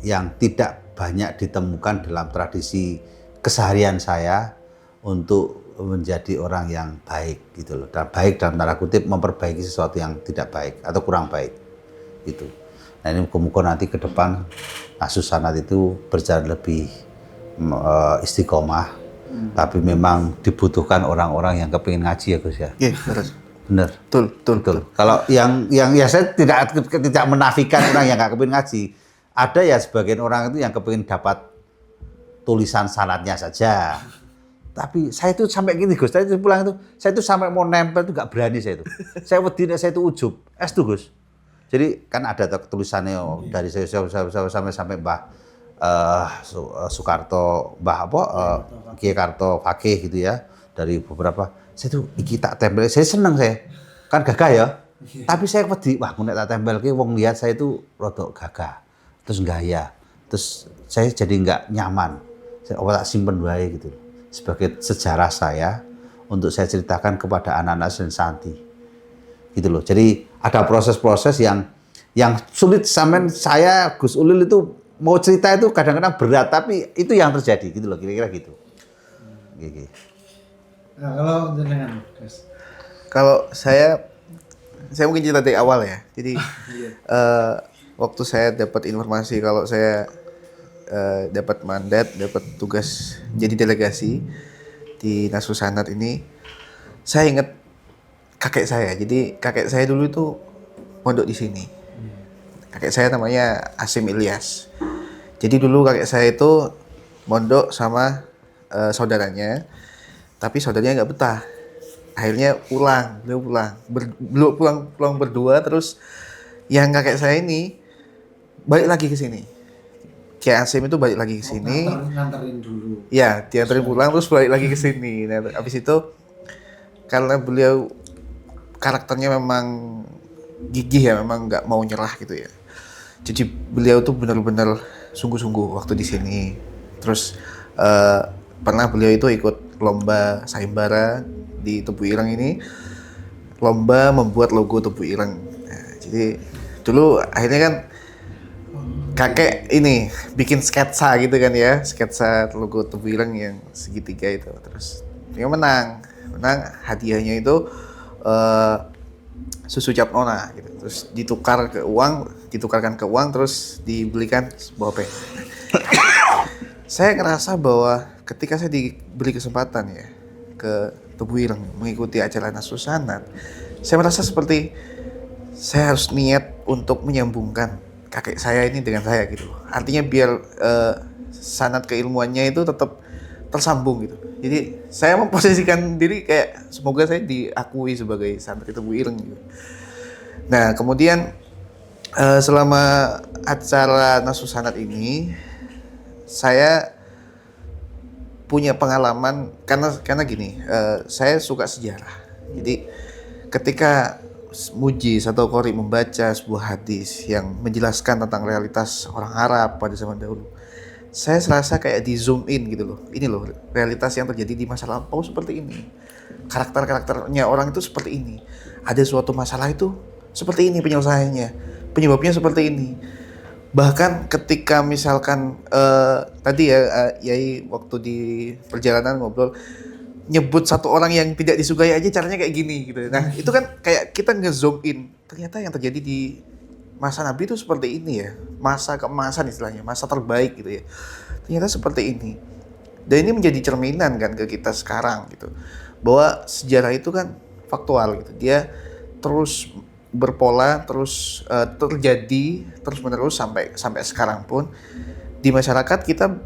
[SPEAKER 1] yang tidak banyak ditemukan dalam tradisi keseharian saya untuk menjadi orang yang baik gitu loh. Dan baik dalam tanda kutip memperbaiki sesuatu yang tidak baik atau kurang baik gitu. Nah ini muka-muka nanti ke depan Nasus Sanad itu berjalan lebih istiqomah, tapi memang dibutuhkan orang-orang yang kepingin ngaji ya Gus ya.
[SPEAKER 2] Iya, terus.
[SPEAKER 1] Bener.
[SPEAKER 2] Betul.
[SPEAKER 1] Kalau yang ya saya tidak menafikan orang yang nggak kepingin ngaji. Ada ya sebagian orang itu yang kepingin dapat tulisan sanadnya saja. Tapi saya itu sampai gini Gus, saya itu pulang itu, saya itu sampai mau nempel itu nggak berani saya itu. Saya wedi saya itu ujub, tuh Gus. Jadi kan ada tulisannya dari saya sampai Mbah Soekarto, Mbah Kiai Karto Fakih gitu ya, dari beberapa. Saya tuh iki tak tempel, saya seneng saya, kan gagah ya. Tapi saya wedi, wah nek tak tempel ki wong lihat saya itu rodok gagah, terus gaya, terus saya jadi nggak nyaman. Saya tak simpen wae gitu. Sebagai sejarah saya untuk saya ceritakan kepada anak-anak dan santri gitu loh. Jadi ada proses-proses yang sulit sampean saya Gus Ulil itu mau cerita itu kadang-kadang berat tapi itu yang terjadi gitu loh kira-kira gitu. Gini.
[SPEAKER 3] Nah, kalau jenengan Gus.
[SPEAKER 2] Kalau saya mungkin cerita dari awal ya. Jadi waktu saya dapat informasi kalau saya dapat mandat, dapat tugas jadi delegasi di Nasus Sanad ini, saya ingat kakek saya. Jadi kakek saya dulu itu pondok di sini. Kakek saya namanya Asim Ilyas. Jadi dulu kakek saya itu mondok sama saudaranya, tapi saudaranya nggak betah. Akhirnya beliau pulang berdua, terus yang kakek saya ini balik lagi ke sini. Kiai Asim itu balik lagi ke sini.
[SPEAKER 3] Nganterin dulu.
[SPEAKER 2] Ya, dianterin pulang terus balik lagi ke sini. Nah, habis itu karena beliau karakternya memang gigih ya, memang nggak mau nyerah gitu ya. Jadi beliau tuh benar-benar sungguh-sungguh waktu di sini. Terus pernah beliau itu ikut lomba sayembara di Tebu Ireng ini, lomba membuat logo Tebu Ireng. Nah, jadi dulu akhirnya kan kakek ini bikin sketsa gitu kan ya, sketsa logo Tebu Ireng yang segitiga itu. Terus dia menang hadiahnya itu susu cap nona gitu. Terus ditukarkan ke uang terus dibelikan sebuah HP. Saya ngerasa bahwa ketika saya diberi kesempatan ya ke Tebu Ireng mengikuti acara Nasus Sanad, saya merasa seperti saya harus niat untuk menyambungkan kakek saya ini dengan saya gitu. Artinya biar sanad keilmuannya itu tetap tersambung gitu. Jadi saya memposisikan diri kayak semoga saya diakui sebagai santri Tebu Ireng gitu. Nah kemudian selama acara Nasus Sanad ini saya punya pengalaman karena gini, saya suka sejarah. Jadi ketika Mujiz atau Qori membaca sebuah hadis yang menjelaskan tentang realitas orang Arab pada zaman dahulu, saya serasa kayak di zoom in gitu loh. Ini loh realitas yang terjadi di masa lampau seperti ini. Karakter-karakternya orang itu seperti ini. Ada suatu masalah itu seperti ini penyelesaiannya. Penyebabnya seperti ini. Bahkan ketika misalkan tadi ya Yai waktu di perjalanan ngobrol nyebut satu orang yang tidak disukai aja caranya kayak gini gitu. Nah, itu kan kayak kita nge-zoom in. Ternyata yang terjadi di masa Nabi itu seperti ini ya. Masa keemasan istilahnya, masa terbaik gitu ya. Ternyata seperti ini. Dan ini menjadi cerminan kan ke kita sekarang gitu. Bahwa sejarah itu kan faktual gitu. Dia terus berpola, terus terjadi terus-menerus sampai sekarang pun di masyarakat kita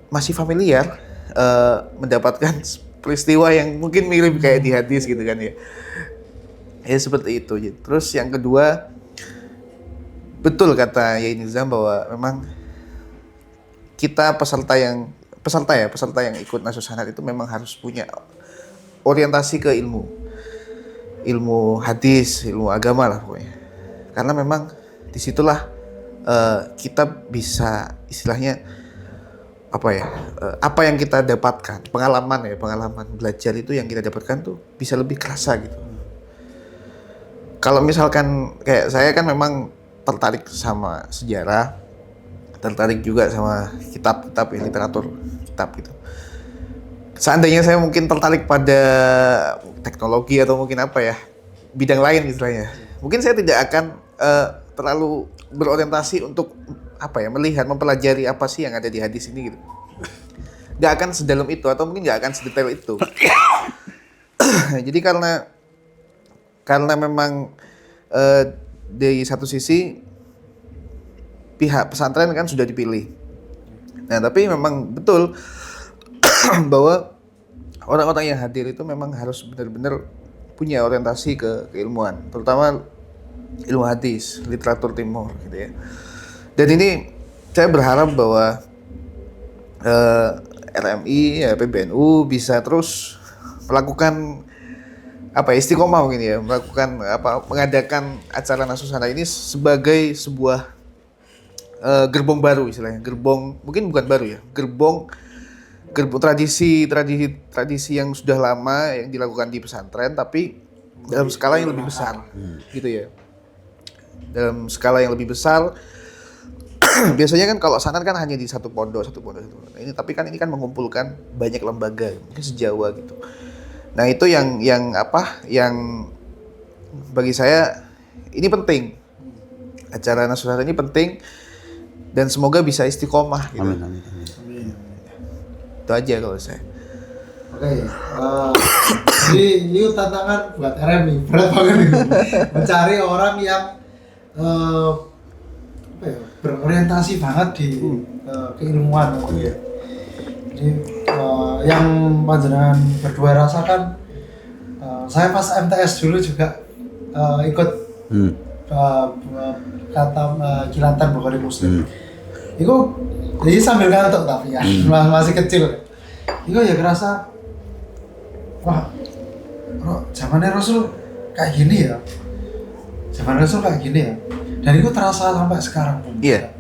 [SPEAKER 2] masih familiar mendapatkan peristiwa yang mungkin mirip kayak di hadis gitu kan ya. Ya seperti itu. Terus yang kedua, betul kata Yai Nizam bahwa memang kita peserta yang ikut Nasus Sanad itu memang harus punya orientasi ke ilmu hadis, ilmu agama lah pokoknya. Karena memang disitulah kita bisa istilahnya apa yang kita dapatkan, pengalaman belajar itu yang kita dapatkan tuh bisa lebih kerasa gitu. Kalau misalkan kayak saya kan memang tertarik sama sejarah, tertarik juga sama kitab-kitab literatur kitab gitu. seandainya saya mungkin tertarik pada teknologi atau mungkin apa ya, bidang lain istilahnya, mungkin saya tidak akan terlalu berorientasi untuk apa ya, melihat, mempelajari apa sih yang ada di hadis ini gitu. Nggak akan sedalam itu atau mungkin nggak akan sedetail itu. Jadi karena memang dari satu sisi pihak pesantren kan sudah dipilih. Nah, tapi memang betul bahwa orang-orang yang hadir itu memang harus benar-benar punya orientasi ke keilmuan, terutama ilmu hadis, literatur timur gitu ya. Dan ini saya berharap bahwa RMI, ya, PBNU bisa terus melakukan apa istiqomah mungkin ya, mengadakan acara Nasusana ini sebagai sebuah gerbong baru istilahnya, gerbong mungkin bukan baru ya, gerbong tradisi yang sudah lama yang dilakukan di pesantren tapi dalam skala yang lebih besar gitu ya, dalam skala yang lebih besar. Biasanya kan kalau pesantren kan hanya di satu pondok. Nah, tapi kan ini kan mengumpulkan banyak lembaga mungkin se-Jawa gitu. Nah, itu yang bagi saya ini penting. Acara Nasional ini penting dan semoga bisa istiqomah gitu.
[SPEAKER 1] Amin.
[SPEAKER 2] Itu aja kalau saya.
[SPEAKER 3] Oke, jadi ini tantangan buat RMI, berat banget ini. Mencari orang yang berorientasi banget di keilmuan gitu ya. Jadi yang panjenengan berdua rasakan, saya pas MTS dulu juga ikut kata kilatan Bukhari Muslim. Itu jadi sambil ngantuk tapi ya, masih kecil. Itu ya kerasa, wah, zamannya Rasul kayak gini ya. Zaman Rasul kayak gini ya. Dan itu terasa sampai sekarang pun.
[SPEAKER 2] Iya.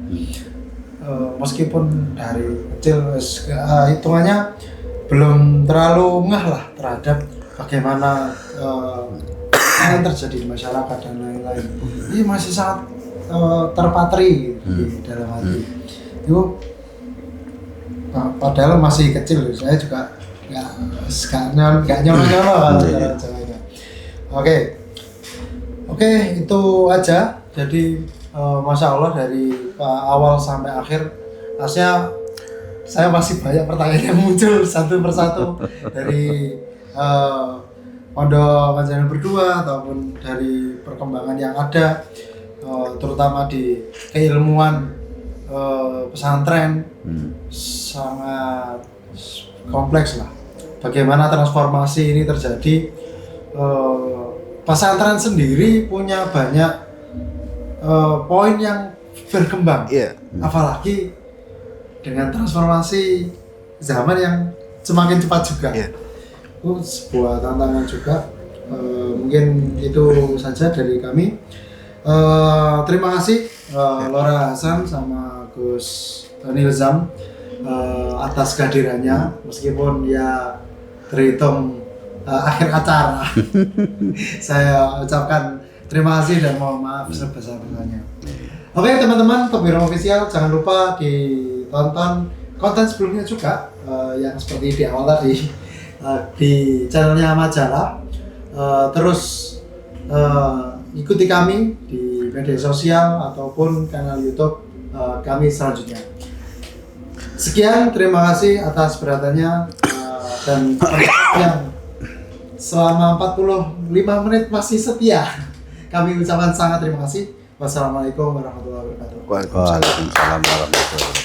[SPEAKER 3] Meskipun dari kecil hitungannya belum terlalu ngeh lah terhadap bagaimana yang terjadi di masyarakat dan lain-lain. Ini masih sangat terpatri di dalam hati. Itu padahal masih kecil, saya juga nggak nyolong-nyolong kalau caranya. Oke, itu aja. Jadi Masya Allah dari awal sampai akhir, aslinya saya masih banyak pertanyaan yang muncul satu persatu dari pondok panjenengan berdua ataupun dari perkembangan yang ada, terutama di keilmuan pesantren. Sangat kompleks lah. Bagaimana transformasi ini terjadi. Pesantren sendiri punya banyak poin yang berkembang, apalagi dengan transformasi zaman yang semakin cepat juga. Itu sebuah tantangan juga. Mungkin itu saja dari kami. Terima kasih Lora Hasan sama Gus Nilzam atas kehadirannya, meskipun ya terhitung akhir acara. Saya ucapkan terima kasih dan mohon maaf sebesar-besarnya. Oke teman-teman, Top Hero Official, jangan lupa ditonton konten sebelumnya juga yang seperti di awal tadi di channelnya Majalah. Terus ikuti kami di media sosial ataupun kanal YouTube kami selanjutnya. Sekian, terima kasih atas perhatiannya dan yang selama 45 menit masih setia. Kami ucapkan sangat terima kasih. Wassalamualaikum warahmatullahi wabarakatuh.
[SPEAKER 1] Waalaikumsalam warahmatullahi wabarakatuh.